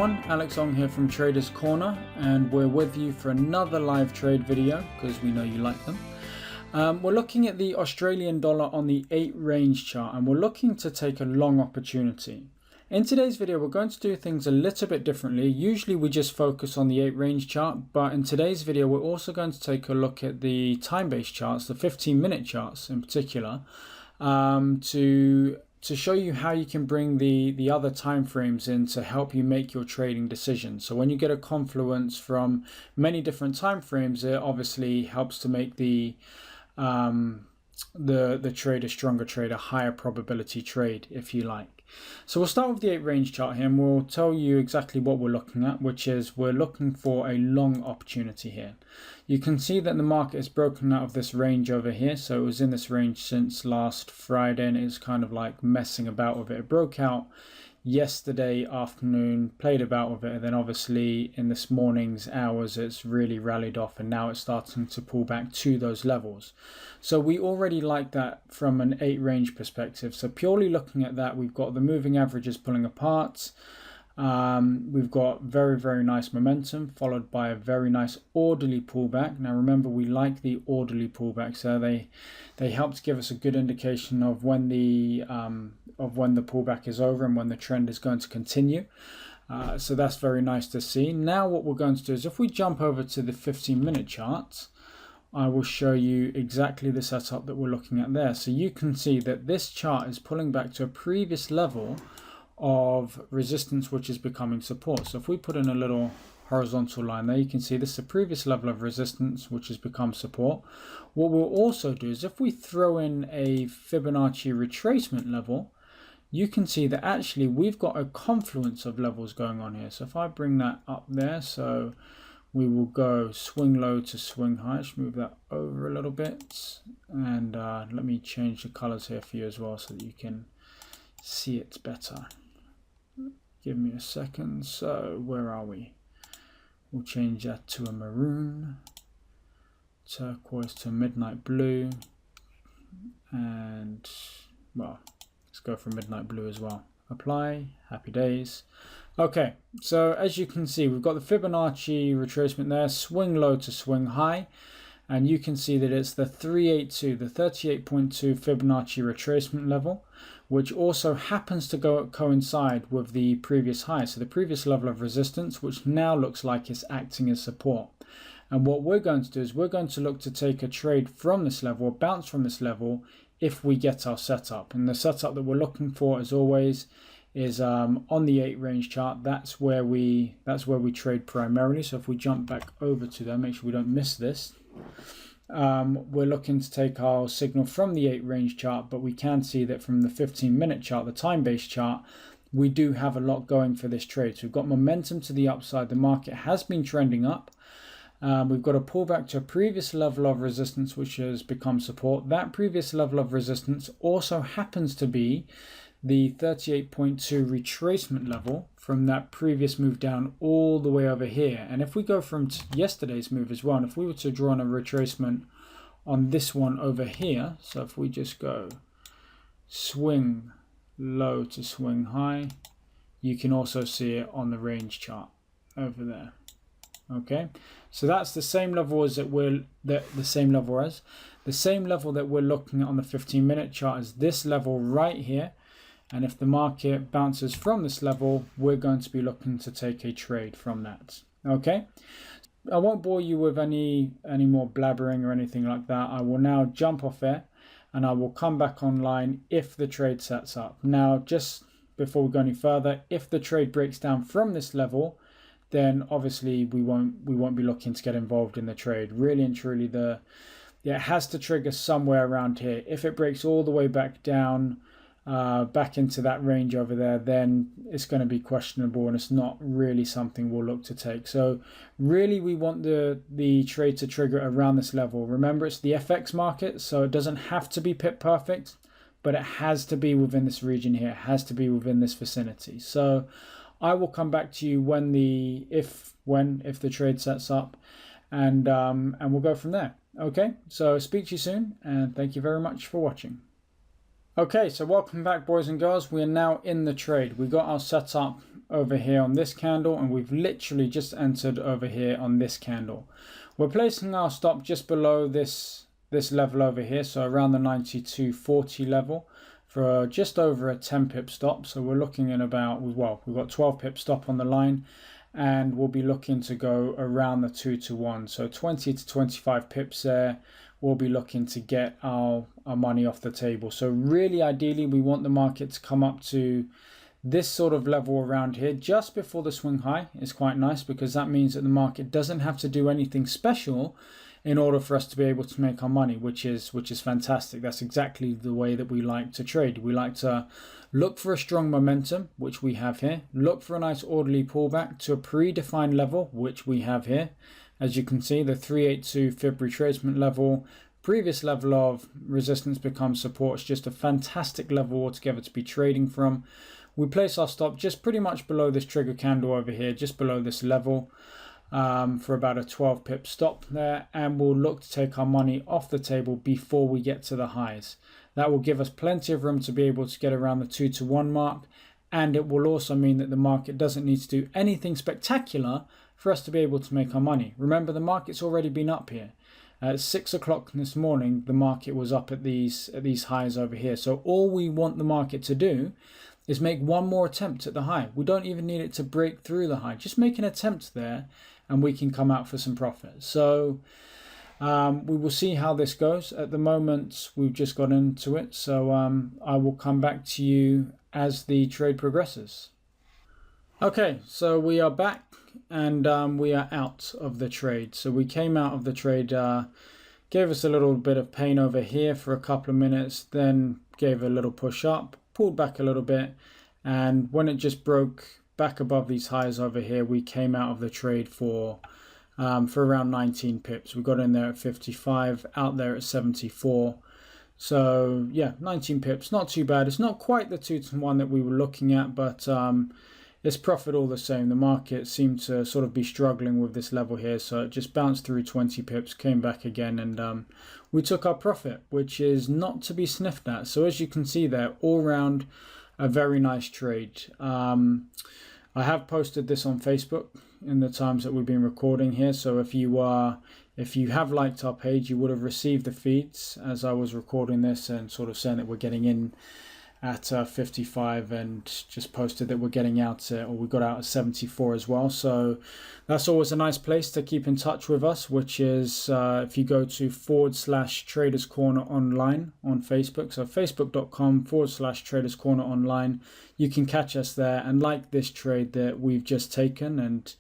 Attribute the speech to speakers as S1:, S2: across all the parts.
S1: everyone, Alex Ong here from Traders Corner, and we're with you for another live trade video because we know you like them. We're looking at the Australian dollar on the 8 range chart, and we're looking to take a long opportunity. In today's video, we're going to do things a little bit differently. Usually we just focus on the 8 range chart, but in today's video, we're also going to take a look at the time-based charts, the 15-minute charts in particular, to show you how you can bring the other time frames in to help you make your trading decisions. So when you get a confluence from many different time frames, it obviously helps to make the trade a stronger trade, a higher probability trade, if you like. So we'll start with the 8 range chart here, and we'll tell you exactly what we're looking at, which is we're looking for a long opportunity here. You can see that the market is broken out of this range over here. So it was in this range since last Friday, and it's kind of like messing about with it. It broke out yesterday afternoon, played about with it, and then obviously in this morning's hours it's really rallied off, and now it's starting to pull back to those levels. So we already like that from an 8 range perspective. So purely looking at that, we've got the moving averages pulling apart. We've got very nice momentum followed by a very nice orderly pullback. Now remember, we like the orderly pullbacks, so they help to give us a good indication of when the pullback is over and when the trend is going to continue. So that's very nice to see. Now what we're going to do is, if we jump over to the 15-minute chart, I will show you exactly the setup that we're looking at there. So you can see that this chart is pulling back to a previous level of resistance, which is becoming support. So if we put in a little horizontal line there, you can see this is a previous level of resistance which has become support. What we'll also do is, if we throw in a Fibonacci retracement level, you can see that actually we've got a confluence of levels going on here. So if I bring that up there, so we will go swing low to swing high. Let's move that over a little bit, and let me change the colors here for you as well so that you can see it better. Give me a second. So where are we? We'll change that to a maroon, turquoise to midnight blue, and well, let's go for midnight blue as well. Apply, happy days. Okay, so as you can see, we've got the Fibonacci retracement there, swing low to swing high, and you can see that it's the 382, the 38.2 Fibonacci retracement level, which also happens to coincide with the previous high. So the previous level of resistance, which now looks like it's acting as support. And what we're going to do is we're going to look to take a trade from this level, a bounce from this level, if we get our setup. And the setup that we're looking for, as always, is on the 8 range chart. That's where we trade primarily. So if we jump back over to there, make sure we don't miss this. We're looking to take our signal from the 8 range chart, but we can see that from the 15-minute chart, the time-based chart, we do have a lot going for this trade. So we've got momentum to the upside. The market has been trending up. We've got a pullback to a previous level of resistance, which has become support. That previous level of resistance also happens to be the 38.2 retracement level from that previous move down all the way over here. And if we go from yesterday's move as well, and if we were to draw on a retracement on this one over here, so if we just go swing low to swing high, you can also see it on the range chart over there. Okay, so that's the same level as that the same level that we're looking at on the 15-minute chart is this level right here. And if the market bounces from this level, we're going to be looking to take a trade from that. Okay, I won't bore you with any more blabbering or anything like that. I will now jump off there, and I will come back online if the trade sets up. Now, just before we go any further, if the trade breaks down from this level, then obviously we won't be looking to get involved in the trade. Really and truly, it has to trigger somewhere around here. If it breaks all the way back down, back into that range over there, then it's going to be questionable, and it's not really something we'll look to take. So really we want the trade to trigger around this level. Remember, it's the FX market, so it doesn't have to be pip perfect, but it has to be within this region here. It has to be within this vicinity. So I will come back to you if the trade sets up, and we'll go from there. Okay, so speak to you soon, and thank you very much for watching. Okay, so welcome back, boys and girls. We are now in the trade. We got our setup over here on this candle, and we've literally just entered over here on this candle. We're placing our stop just below this level over here, so around the 92.40 level for just over a 10 pip stop. So we're looking at about, well, we've got 12 pip stop on the line, and we'll be looking to go around the 2 to 1. So 20 to 25 pips there. We'll be looking to get our money off the table. So really, ideally, we want the market to come up to this sort of level around here just before the swing high. Is quite nice because that means that the market doesn't have to do anything special in order for us to be able to make our money, which is fantastic. That's exactly the way that we like to trade. We like to look for a strong momentum, which we have here. Look for a nice orderly pullback to a predefined level, which we have here. As you can see, the 382 fib retracement level, previous level of resistance becomes support. It's just a fantastic level altogether to be trading from. We place our stop just pretty much below this trigger candle over here, just below this level, for about a 12 pip stop there, and we'll look to take our money off the table before we get to the highs. That will give us plenty of room to be able to get around the 2 to 1 mark, and it will also mean that the market doesn't need to do anything spectacular for us to be able to make our money. Remember, the market's already been up here. At 6 o'clock this morning, the market was up at these highs over here. So all we want the market to do is make one more attempt at the high. We don't even need it to break through the high. Just make an attempt there and we can come out for some profit. So we will see how this goes. At the moment, we've just got into it. So I will come back to you as the trade progresses. Okay, so we are back and we are out of the trade. So we came out of the trade, gave us a little bit of pain over here for a couple of minutes, then gave a little push up, pulled back a little bit, and when it just broke back above these highs over here, we came out of the trade for around 19 pips. We got in there at 55, out there at 74. So yeah, 19 pips, not too bad. It's not quite the 2 to 1 that we were looking at, but it's profit all the same. The market seemed to sort of be struggling with this level here, so it just bounced through 20 pips, came back again, and we took our profit, which is not to be sniffed at. So as you can see there, all round a very nice trade. I have posted this on Facebook in the times that we've been recording here, so if you have liked our page, you would have received the feeds as I was recording this and sort of saying that we're getting in at 55, and just posted that we're getting out or we got out at 74 as well. So that's always a nice place to keep in touch with us, which is if you go to /Traders Corner Online on Facebook, so facebook.com /Traders Corner Online, you can catch us there. And like this trade that we've just taken and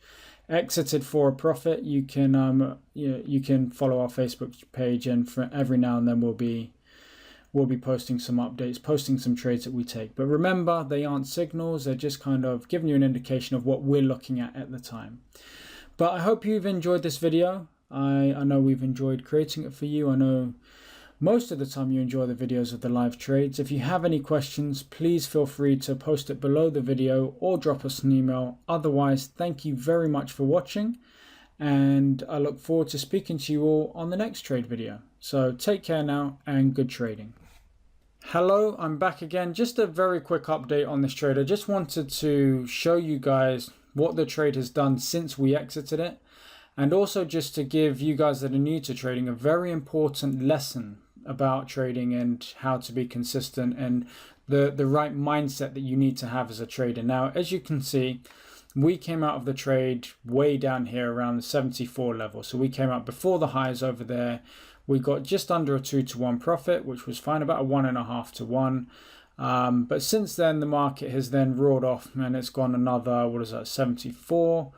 S1: exited for a profit, you can you can follow our Facebook page, and for every now and then we'll be posting some updates, posting some trades that we take. But remember, they aren't signals, they're just kind of giving you an indication of what we're looking at the time. But I hope you've enjoyed this video. I know we've enjoyed creating it for you. I know most of the time you enjoy the videos of the live trades. If you have any questions, please feel free to post it below the video or drop us an email. Otherwise, thank you very much for watching, and I look forward to speaking to you all on the next trade video. So take care now and good trading. Hello, I'm back again. Just a very quick update on this trade. I just wanted to show you guys what the trade has done since we exited it, and also just to give you guys that are new to trading a very important lesson about trading and how to be consistent and the right mindset that you need to have as a trader. Now, as you can see, we came out of the trade way down here around the 74 level. So we came out before the highs over there. We got just under a 2 to 1 profit, which was fine, about a 1.5 to 1. But since then, the market has then roared off, and it's gone another, 74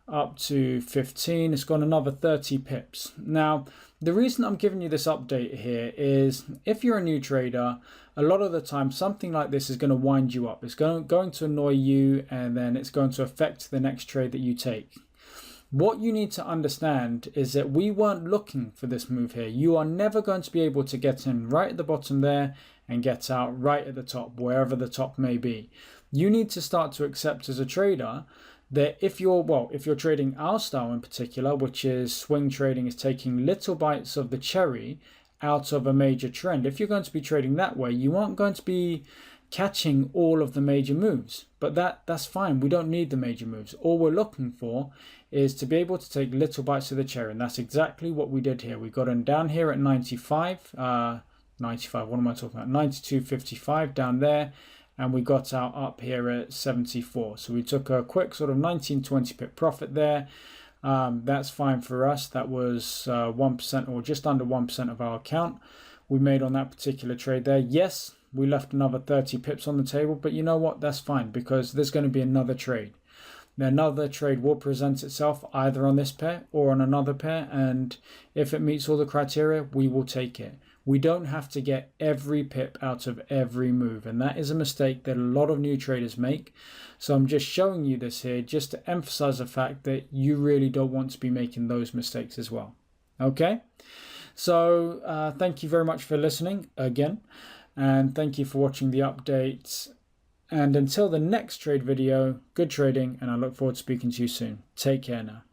S1: up to 15. It's gone another 30 pips. Now, the reason I'm giving you this update here is if you're a new trader, a lot of the time something like this is going to wind you up. It's going to annoy you, and then it's going to affect the next trade that you take. What you need to understand is that we weren't looking for this move here. You are never going to be able to get in right at the bottom there and get out right at the top, wherever the top may be. You need to start to accept as a trader that if you're trading our style in particular, which is swing trading, is taking little bites of the cherry out of a major trend. If you're going to be trading that way, you aren't going to be catching all of the major moves. But that's fine. We don't need the major moves. All we're looking for is to be able to take little bites of the cherry. And that's exactly what we did here. We got him down here at 95. 95, what am I talking about? 92.55 down there. And we got out up here at 74. So we took a quick sort of 19-20 pip profit there. That's fine for us. That was 1% or just under 1% of our account we made on that particular trade there. Yes, we left another 30 pips on the table, but you know what? That's fine because there's going to be another trade. Another trade will present itself either on this pair or on another pair, and if it meets all the criteria, we will take it. We don't have to get every pip out of every move, and that is a mistake that a lot of new traders make. So I'm just showing you this here just to emphasize the fact that you really don't want to be making those mistakes as well. Okay, so thank you very much for listening again, and thank you for watching the updates. And until the next trade video, good trading, and I look forward to speaking to you soon. Take care now.